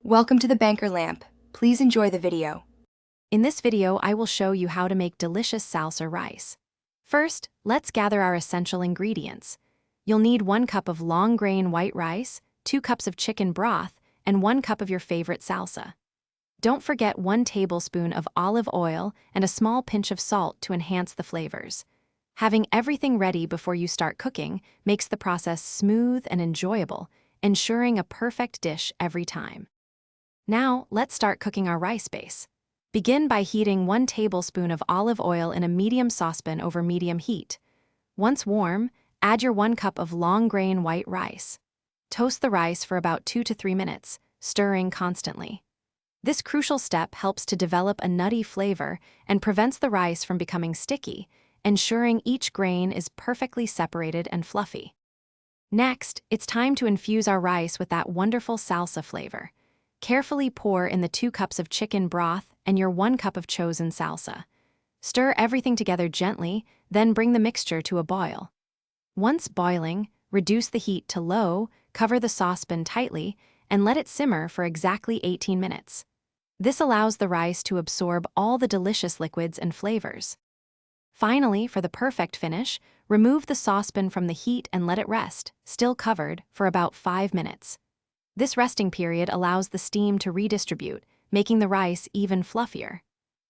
Welcome to the Banker Lamp. Please enjoy the video. In this video, I will show you how to make delicious salsa rice. First, let's gather our essential ingredients. You'll need 1 cup of long-grain white rice, 2 cups of chicken broth, and 1 cup of your favorite salsa. Don't forget 1 tablespoon of olive oil and a small pinch of salt to enhance the flavors. Having everything ready before you start cooking makes the process smooth and enjoyable, ensuring a perfect dish every time. Now, let's start cooking our rice base. Begin by heating 1 tablespoon of olive oil in a medium saucepan over medium heat. Once warm, add your 1 cup of long-grain white rice. Toast the rice for about 2 to 3 minutes, stirring constantly. This crucial step helps to develop a nutty flavor and prevents the rice from becoming sticky, ensuring each grain is perfectly separated and fluffy. Next, it's time to infuse our rice with that wonderful salsa flavor. Carefully pour in the 2 cups of chicken broth and your 1 cup of chosen salsa. Stir everything together gently, then bring the mixture to a boil. Once boiling, reduce the heat to low, cover the saucepan tightly, and let it simmer for exactly 18 minutes. This allows the rice to absorb all the delicious liquids and flavors. Finally, for the perfect finish, remove the saucepan from the heat and let it rest, still covered, for about 5 minutes. This resting period allows the steam to redistribute, making the rice even fluffier.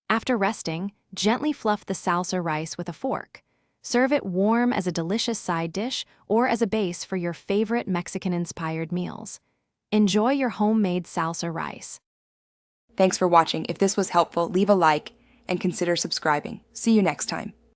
After resting, gently fluff the salsa rice with a fork. Serve it warm as a delicious side dish or as a base for your favorite Mexican-inspired meals. Enjoy your homemade salsa rice. Thanks for watching. If this was helpful, leave a like and consider subscribing. See you next time.